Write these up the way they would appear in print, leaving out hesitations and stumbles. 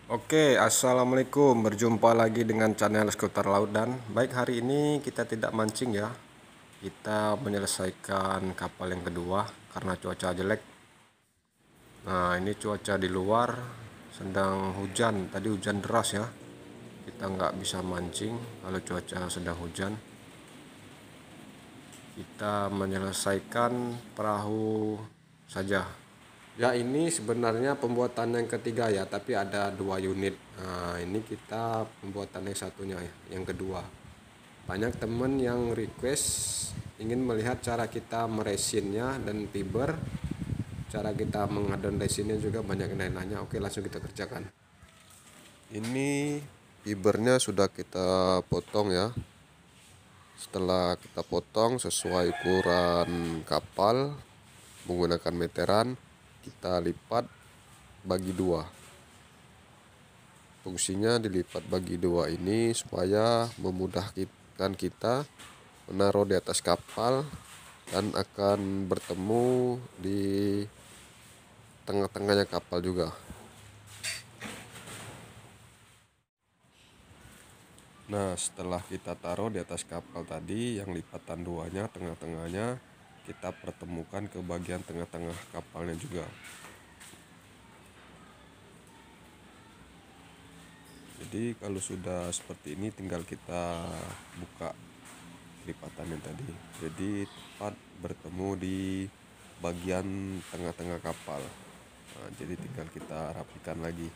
Assalamualaikum. Berjumpa lagi dengan channel Skuter Laut dan baik, hari ini kita tidak mancing ya. Kita menyelesaikan kapal yang kedua karena cuaca jelek. Nah, ini cuaca di luar sedang hujan. Tadi hujan deras ya. Kita nggak bisa mancing kalau cuaca sedang hujan. Kita menyelesaikan perahu saja. Ya, ini sebenarnya pembuatan yang ketiga ya, tapi ada 2 unit. Nah, ini kita pembuatan yang satunya ya, yang kedua. Banyak temen yang request ingin melihat cara kita meresinnya dan fiber. Cara kita mengadon resinnya juga banyak yang nanya. Oke, langsung kita kerjakan. Ini fibernya sudah kita potong ya. Setelah kita potong sesuai ukuran kapal menggunakan meteran, kita lipat bagi 2. Fungsinya dilipat bagi 2 ini supaya memudahkan kita menaruh di atas kapal dan akan bertemu di tengah-tengahnya kapal juga. Nah, setelah kita taruh di atas kapal tadi yang lipatan 2-nya, tengah-tengahnya kita pertemukan ke bagian tengah-tengah kapalnya juga. Jadi kalau sudah seperti ini tinggal kita buka lipatannya tadi. Jadi tepat bertemu di bagian tengah-tengah kapal. Nah, jadi tinggal kita rapikan lagi.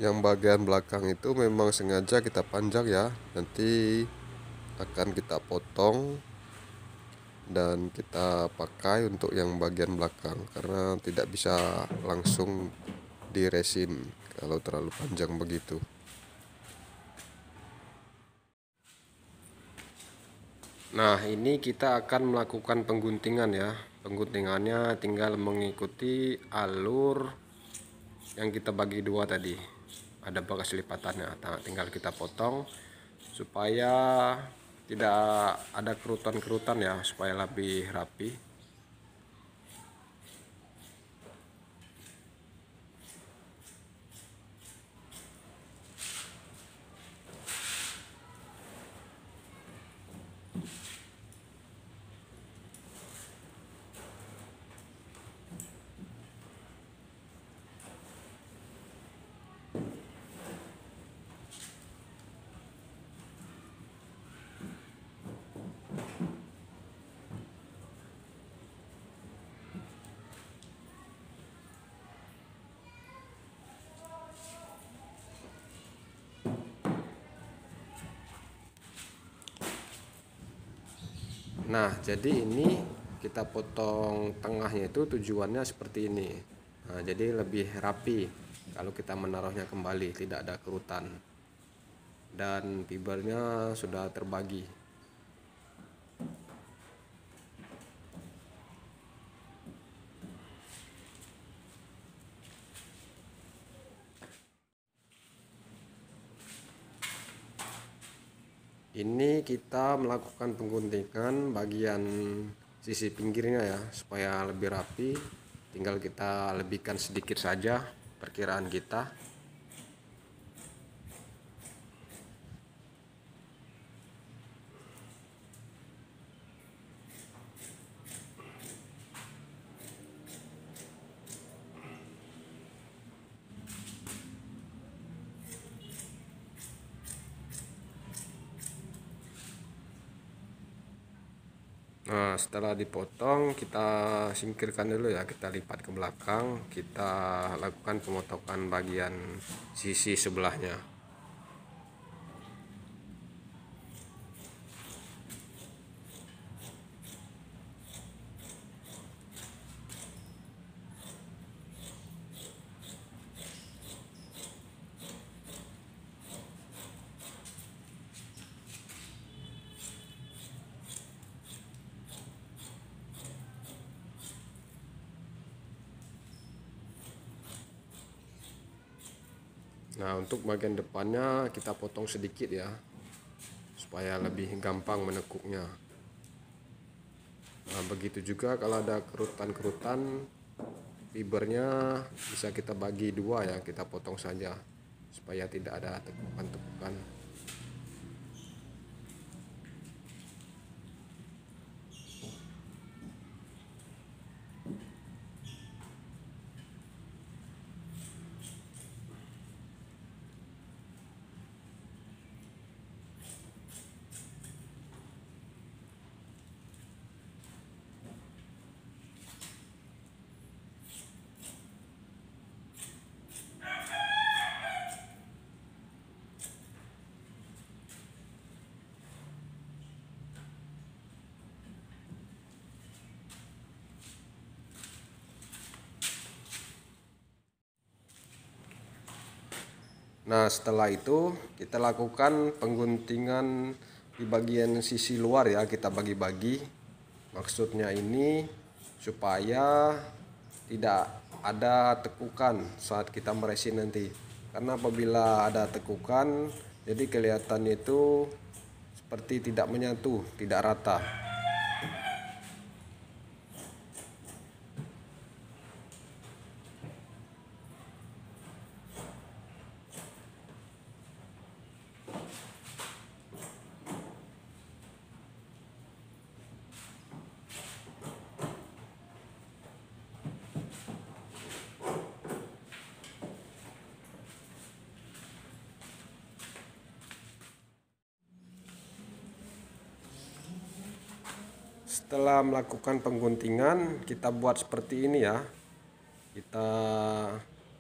Yang bagian belakang itu memang sengaja kita panjang ya. Nanti akan kita potong dan kita pakai untuk yang bagian belakang karena tidak bisa langsung diresin kalau terlalu panjang begitu. Nah, ini kita akan melakukan pengguntingan ya. Pengguntingannya tinggal mengikuti alur yang kita bagi 2 tadi. Ada bekas lipatannya. Nah, tinggal kita potong supaya tidak ada kerutan-kerutan ya, supaya lebih rapi. Nah, jadi ini kita potong tengahnya itu tujuannya seperti ini. Nah, jadi lebih rapi kalau kita menaruhnya kembali, tidak ada kerutan. Dan fibernya sudah terbagi. Ini kita melakukan pengguntingan bagian sisi pinggirnya ya, supaya lebih rapi. Tinggal kita lebihkan sedikit saja perkiraan kita. Nah, setelah dipotong kita singkirkan dulu ya, kita lipat ke belakang, kita lakukan pemotongan bagian sisi sebelahnya. Nah, untuk bagian depannya kita potong sedikit ya, supaya lebih gampang menekuknya. Nah, begitu juga kalau ada kerutan-kerutan, fibernya bisa kita bagi dua ya, kita potong saja supaya tidak ada tekukan-tekukan. Nah, setelah itu kita lakukan pengguntingan di bagian sisi luar ya, kita bagi-bagi. Maksudnya ini supaya tidak ada tekukan saat kita meresin nanti. Karena apabila ada tekukan, jadi kelihatannya itu seperti tidak menyatu, tidak rata. Setelah melakukan pengguntingan, kita buat seperti ini ya. Kita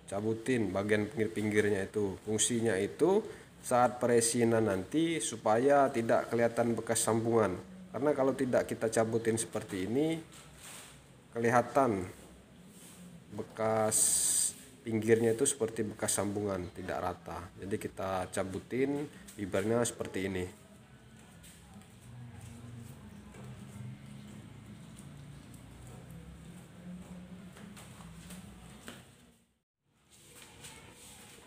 cabutin bagian pinggir-pinggirnya itu. Fungsinya itu saat peresinan nanti supaya tidak kelihatan bekas sambungan. Karena kalau tidak kita cabutin seperti ini, kelihatan bekas pinggirnya itu seperti bekas sambungan, tidak rata. Jadi kita cabutin fibernya seperti ini.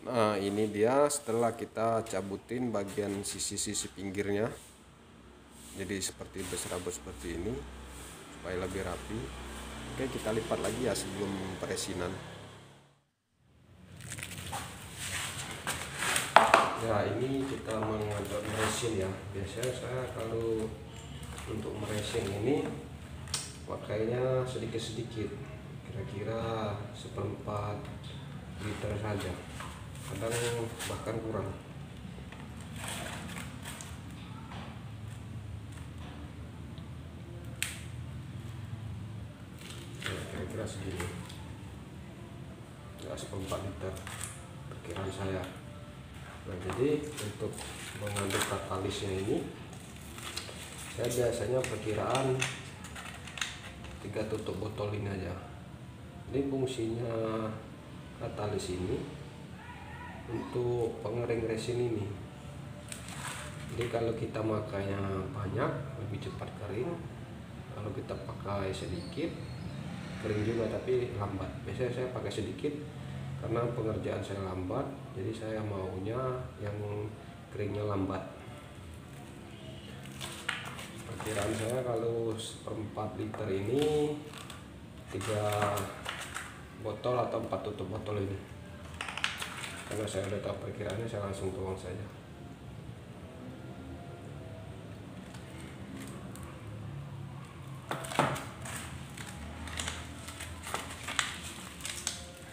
Nah, ini dia setelah kita cabutin bagian sisi-sisi pinggirnya. Jadi seperti berserabut seperti ini supaya lebih rapi. Oke, kita lipat lagi ya sebelum peresinan. Ya, ini kita mengaduk meresin ya. Biasanya saya kalau untuk meresin ini pakainya sedikit-sedikit, kira-kira 1/4 liter saja, kadang bahkan kurang. Ya, kira-kira segini ya, 1/4 liter perkiraan saya. Nah, jadi untuk mengaduk katalisnya ini saya biasanya perkiraan 3 tutup botol ini aja. Ini fungsinya katalis ini untuk pengering resin ini. Jadi kalau kita makainya banyak lebih cepat kering, kalau kita pakai sedikit kering juga tapi lambat. Biasanya saya pakai sedikit karena pengerjaan saya lambat, jadi saya maunya yang keringnya lambat. Perkiraan saya kalau 1/4 liter ini 3 botol atau 4 tutup botol ini. Karena saya udah tahu perkiraannya, saya langsung tuang saja.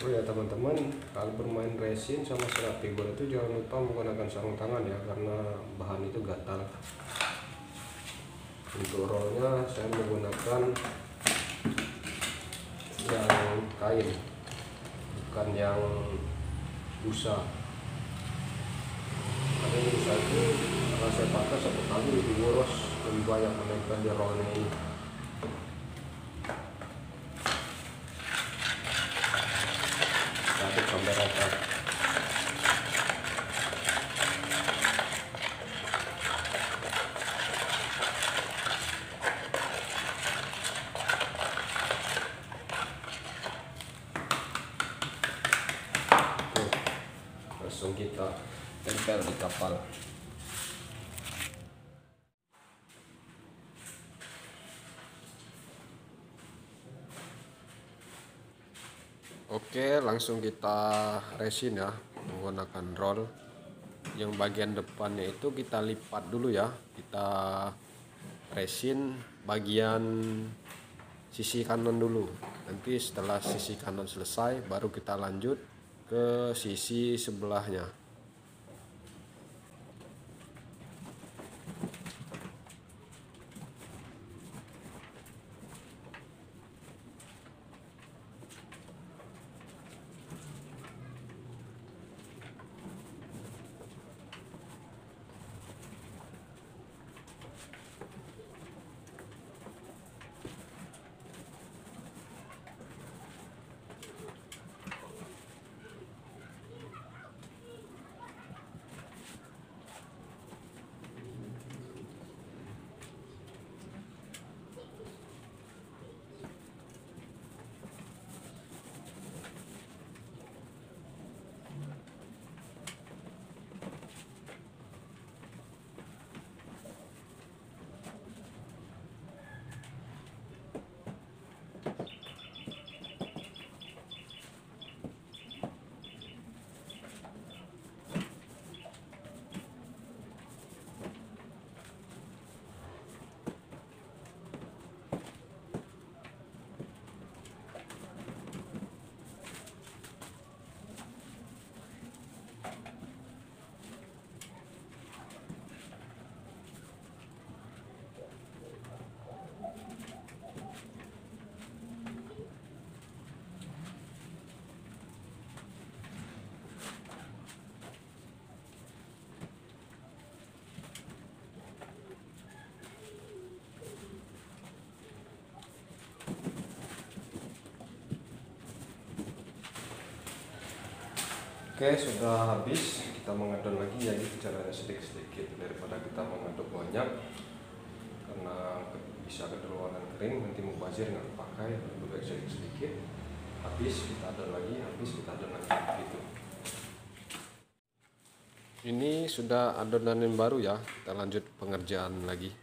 Oh ya teman-teman, kalau bermain resin sama serat fiber itu jangan lupa menggunakan sarung tangan ya, karena bahan itu gatal. Untuk rollnya saya menggunakan yang kain, bukan yang busa. Karena busa itu kalau saya pakai satu kali lebih boros, lebih banyak menempel di rollnya ini. Aduk sampai rata. Langsung kita kita tempel di kapal. Oke, langsung kita resin ya menggunakan roll. Yang bagian depannya itu kita lipat dulu ya, kita resin bagian sisi kanan dulu. Nanti setelah sisi kanan selesai baru kita lanjut ke sisi sebelahnya. Oke, sudah habis. Kita mengadon lagi, jadi caranya sedikit-sedikit daripada kita mengaduk banyak, karena bisa keduluan kering nanti mubazir nggak dipakai. Lebih baik sedikit-sedikit, habis kita adon lagi, habis kita adon lagi gitu. Ini sudah adonan yang baru ya, kita lanjut pengerjaan lagi.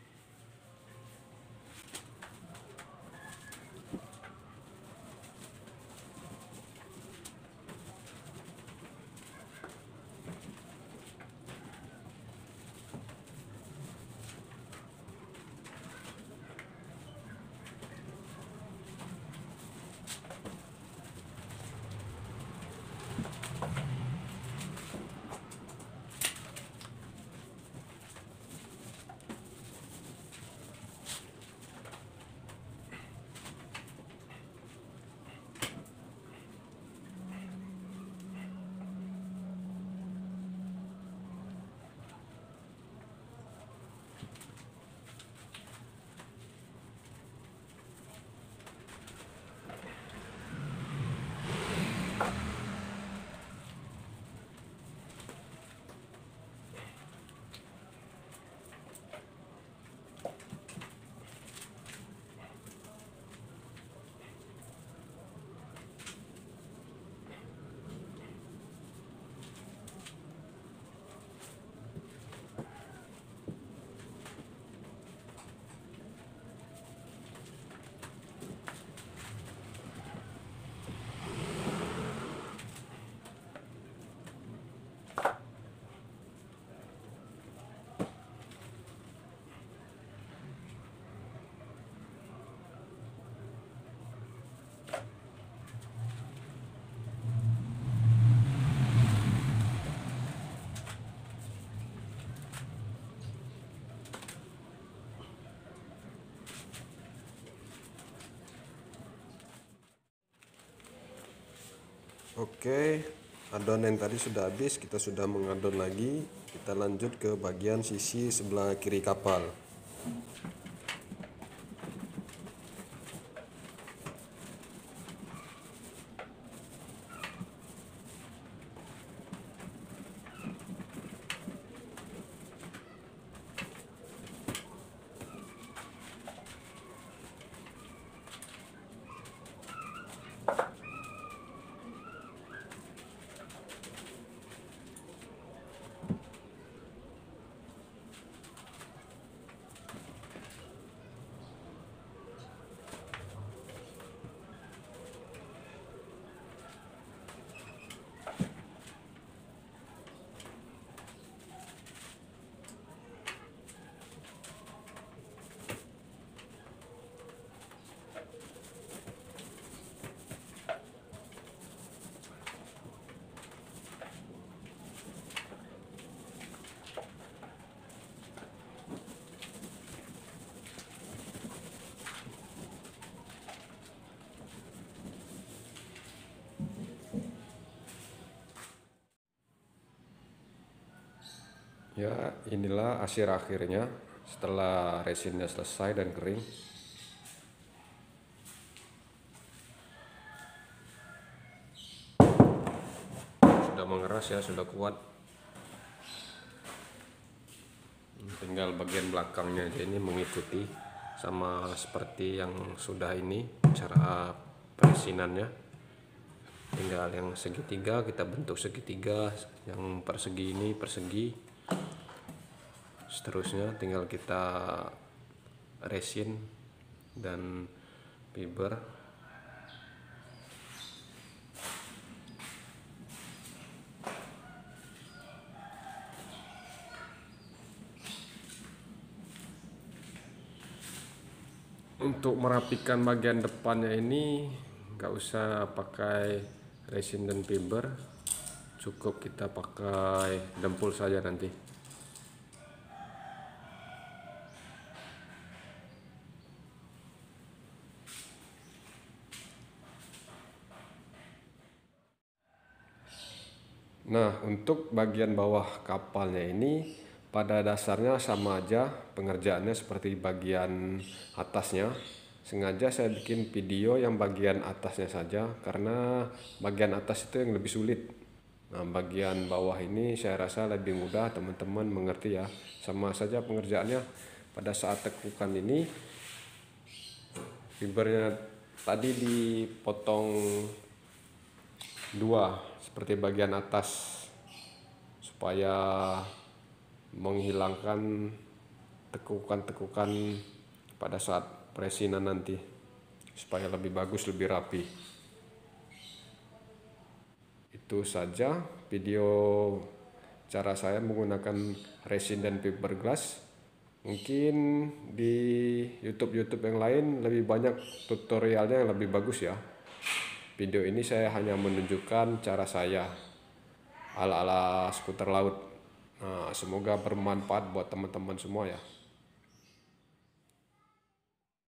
Oke, adonan yang tadi sudah habis, kita sudah mengadon lagi. Kita lanjut ke bagian sisi sebelah kiri kapal. Ya, inilah hasil akhirnya setelah resinnya selesai dan kering. Sudah mengeras ya, sudah kuat. Tinggal bagian belakangnya aja ini mengikuti sama seperti yang sudah ini cara peresinannya. Tinggal yang segitiga kita bentuk segitiga, yang persegi ini persegi. Seterusnya tinggal kita resin dan fiber. Untuk merapikan bagian depannya ini nggak usah pakai resin dan fiber, cukup kita pakai dempul saja nanti. Nah, untuk bagian bawah kapalnya ini pada dasarnya sama aja pengerjaannya seperti bagian atasnya. Sengaja saya bikin video yang bagian atasnya saja karena bagian atas itu yang lebih sulit. Nah, bagian bawah ini saya rasa lebih mudah, teman-teman mengerti ya. Sama saja pengerjaannya. Pada saat tekukan ini fibernya tadi dipotong dua seperti bagian atas supaya menghilangkan tekukan-tekukan pada saat peresinan nanti, supaya lebih bagus, lebih rapi. Itu saja video cara saya menggunakan resin dan fiberglass. Mungkin di YouTube yang lain lebih banyak tutorialnya yang lebih bagus ya. Video ini saya hanya menunjukkan cara saya ala-ala skuter laut. Nah, semoga bermanfaat buat teman-teman semua ya.